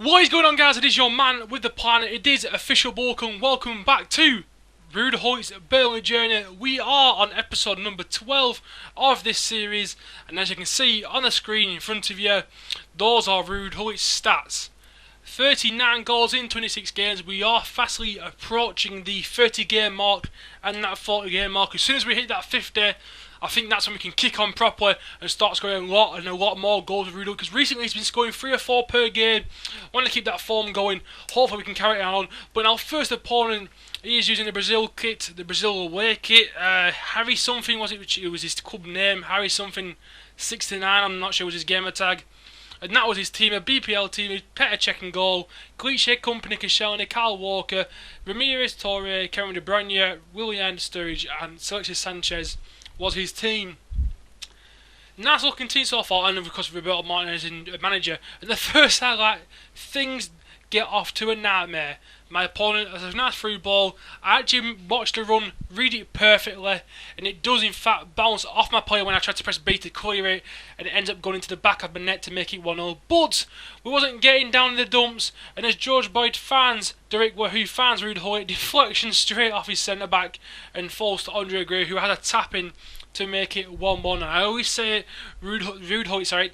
What is going on, guys? It is your man with the plan. It is OfficialBullock, and welcome back to Ruud Gullit's Burnley journey. We are on episode number 12 of this series, and as you can see on the screen in front of you, those are Ruud Gullit's stats. 39 goals in 26 games. We are fastly approaching the 30 game mark and that 40 game mark. As soon as we hit that 50, I think that's when we can kick on properly and start scoring a lot more goals with Ruud, because recently he's been scoring 3 or 4 per game. I want to keep that form going. Hopefully we can carry it on. But our first opponent, he is using the Brazil kit, the Brazil away kit. Harry something was it? Which it was his club name. Harry something 69. I'm not sure was his gamer tag. And that was his team, a BPL team, Petr Cech in goal, Glitch, Company, Koscielny, Kyle Walker, Ramirez, Torre, Kevin De Bruyne, Willian, Sturridge and Alexis Sanchez was his team. Nice looking team so far, and of course Roberto Martinez in manager. And the first highlight, things get off to a nightmare. My opponent has a nice through ball. I actually watched the run, read it perfectly, and it does in fact bounce off my player when I tried to press B to clear it, and it ends up going into the back of the net to make it 1-0. But we wasn't getting down in the dumps, and as George Boyd fans, Derek who fans Ruud Gullit, deflection straight off his centre back and falls to Andre Gray, who had a tap in to make it 1-1. And I always say it,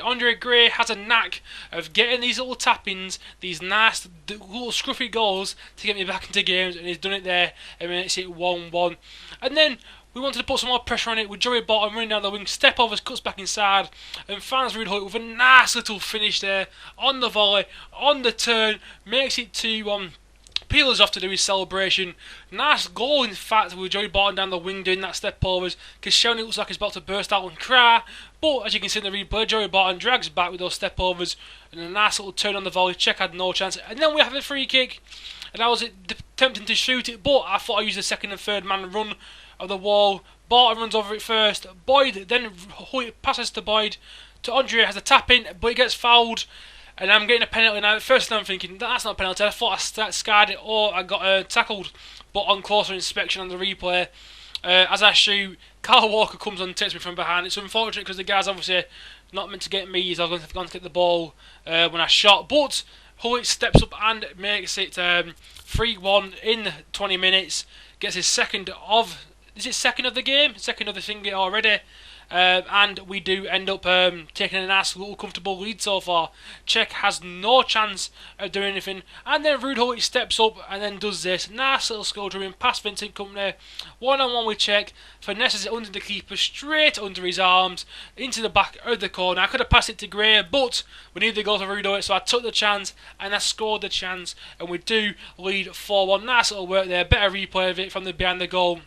Andre Gray has a knack of getting these little tap-ins, these nice little scruffy goals to get me back into games, and he's done it there and makes it 1-1. And then we wanted to put some more pressure on it with Joey Bottom running down the wing, step overs, cuts back inside, and finds Ruud Gullit with a nice little finish there on the volley, on the turn, makes it 2-1. Peeler's off to do his celebration. Nice goal, in fact, with Joey Barton down the wing doing that step overs. Koscielny looks like he's about to burst out and cry. But as you can see in the replay, Joey Barton drags back with those step overs and a nice little turn on the volley. Cech had no chance. And then we have a free kick. And I was attempting to shoot it, but I thought I used the second and third man run of the wall. Barton runs over it first. Boyd then passes to Boyd. To Andre, has a tap in, but he gets fouled. And I'm getting a penalty now. At first I'm thinking, that's not a penalty. I thought I scarred it or I got tackled. But on closer inspection on the replay, as I shoot, Kyle Walker comes on and takes me from behind. It's unfortunate because the guy's obviously not meant to get me. He's going to get the ball when I shot. But Gullit steps up and makes it 3-1 in 20 minutes. Gets his second of... Is it second of the game? Second of the thing already. And we do end up taking a nice little comfortable lead so far. Cech has no chance of doing anything, and then Ruud Gullit steps up and then does this nice little skill dribbling past Vincent Company, 1-on-1 with Cech, finesses it under the keeper, straight under his arms into the back of the corner. I could have passed it to Gray, but we needed to go to Ruud Gullit, so I took the chance and I scored the chance, and we do lead 4-1. Nice little work there, better replay of it from the behind the goal.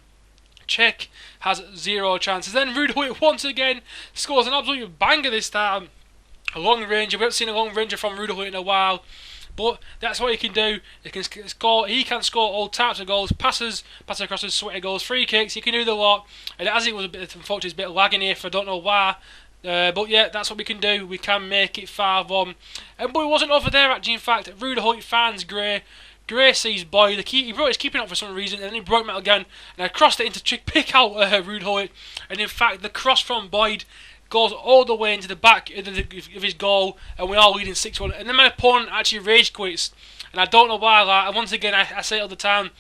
Cech has 0 chances. Then Ruud Gullit once again scores an absolute banger this time. A long ranger. We haven't seen a long ranger from Ruud Gullit in a while. But that's what he can do. He can score all types of goals. Passes across his sweaty goals, free kicks. He can do the lot. And as it was unfortunately, it's a bit lagging here, I don't know why. But yeah, that's what we can do. We can make it 5-1. But it wasn't over there actually. In fact, Ruud Gullit finds Gray sees Boyd. He brought his keeping up for some reason, and then he broke him out again. And I crossed it into pick out Ruud Gullit. And in fact, the cross from Boyd goes all the way into the back of his goal, and we are leading 6-1. And then my opponent actually rage quits, and I don't know why. Like, once again, I say it all the time.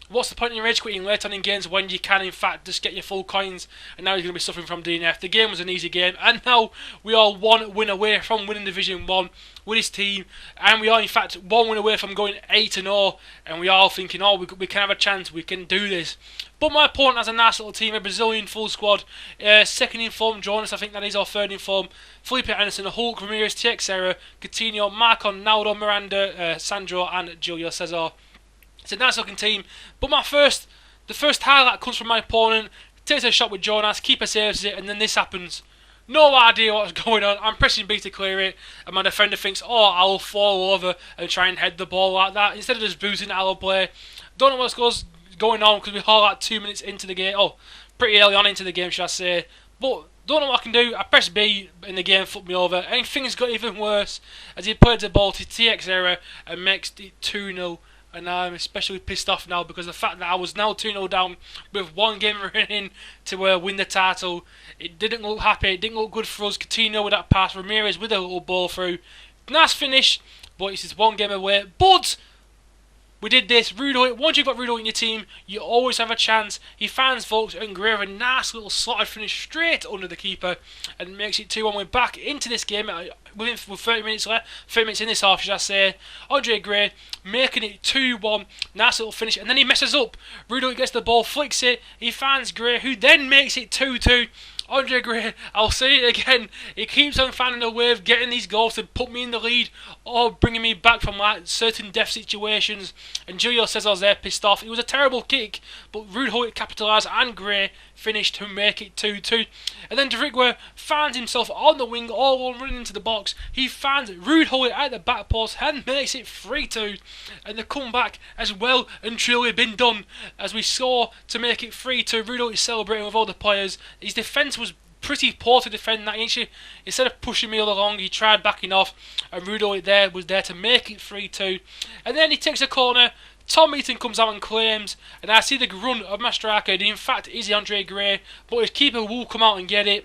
What's the point in rage quitting later on in games when you can in fact just get your full coins, and now he's going to be suffering from DNF. The game was an easy game, and now we are 1 win away from winning Division 1 with his team, and we are in fact 1 win away from going 8-0, and we are all thinking, oh, we can have a chance, we can do this. But my opponent has a nice little team, a Brazilian full squad, second in form Jonas, I think that is, or third in form, Felipe Anderson, Hulk, Ramirez, Teixeira, Coutinho, Marcon, Naldo, Miranda, Sandro and Julio Cesar. It's a nice looking team, but the first highlight comes from my opponent. Takes a shot with Jonas, keeper saves it, and then this happens. No idea what's going on. I'm pressing B to clear it, and my defender thinks, oh, I'll fall over and try and head the ball like that instead of just boosting it out of play. Don't know what's going on because we're like 2 minutes into the game. Oh, pretty early on into the game, should I say. But don't know what I can do. I press B and the game flipped me over, and things got even worse as he played the ball to Teixeira and makes it 2-0. And I'm especially pissed off now because the fact that I was now 2-0 down with 1 game remaining to win the title. It didn't look happy, it didn't look good for us. Coutinho with that pass, Ramirez with a little ball through. Nice finish, but it's just one game away. But we did this. Ruud Gullit, once you've got Ruud Gullit in your team, you always have a chance. He finds Volks and Gray with a nice little slotted finish straight under the keeper and makes it 2-1. We're back into this game with 30 minutes left. 30 minutes in this half, should I say. Andre Gray making it 2-1. Nice little finish. And then he messes up. Ruud Gullit gets the ball, flicks it. He finds Gray, who then makes it 2-2. Andre Gray, I'll say it again, he keeps on finding a way of getting these goals to put me in the lead or bringing me back from like certain death situations. And Julio says I was there pissed off. It was a terrible kick, but Ruud Gullit capitalised and Gray finished to make it 2-2. And then Derigwa finds himself on the wing, all alone running into the box. He finds Ruud Gullit at the back post and makes it 3-2. And the comeback has well and truly been done, as we saw to make it 3-2. Ruud Gullit celebrating with all the players. His defence was pretty poor to defend that. Instead of pushing me all along, he tried backing off, and Ruud Gullit was there to make it 3-2. And then he takes a corner. Tom Eaton comes out and claims, and I see the run of my striker. And in fact, it is Andre Gray, but his keeper will come out and get it.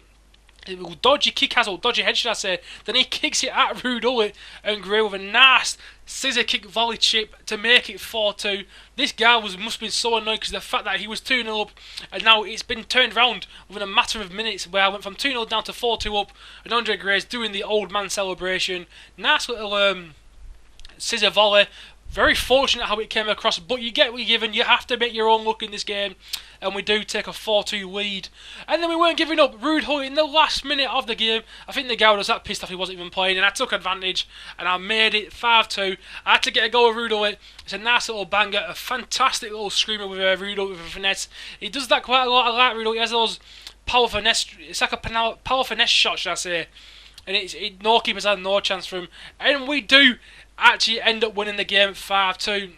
Dodgy kick has, or dodgy head should I say. Then he kicks it at Ruud Gullit, and Gray with a nice scissor kick volley chip to make it 4-2. This guy must have been so annoyed because of the fact that he was 2-0 up, and now it's been turned around within a matter of minutes, where I went from 2-0 down to 4-2 up, and Andre Gray's doing the old man celebration. Nice little scissor volley. Very fortunate how it came across, but you get what you're given. You have to make your own luck in this game, and we do take a 4-2 lead. And then we weren't giving up. Ruud Gullit in the last minute of the game, I think the guy was that pissed off he wasn't even playing, and I took advantage, and I made it 5-2. I had to get a goal with Ruud Gullit. It's a nice little banger, a fantastic little screamer with Ruud Gullit with a finesse. He does that quite a lot. I like Ruud Gullit. He has those power finesse. It's like a power finesse shot, should I say. And no keepers had no chance for him. And we do actually end up winning the game 5-2.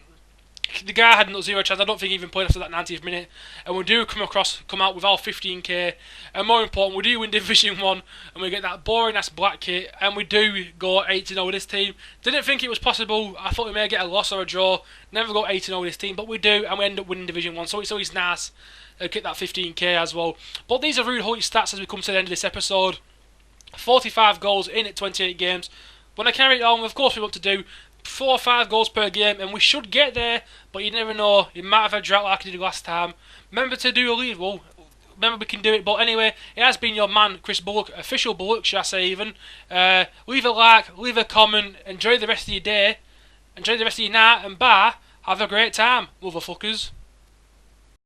The guy had zero chance. I don't think he even played after that 90th minute. And we do come out with our 15k. And more important, we do win Division 1. And we get that boring ass black kit. And we do go 8-0 with this team. Didn't think it was possible. I thought we may get a loss or a draw. Never got 8-0 with this team. But we do. And we end up winning Division 1. So it's always nice to get that 15k as well. But these are Ruud Gullit stats as we come to the end of this episode. 45 goals in at 28 games. When I carry it on, of course we want to do 4 or 5 goals per game, and we should get there, but you never know. You might have a drought like I did last time. Remember to do a lead. Well, remember we can do it. But anyway, it has been your man, Chris Bullock, official Bullock, should I say even. Leave a like, leave a comment, enjoy the rest of your day, enjoy the rest of your night, and bye. Have a great time, motherfuckers.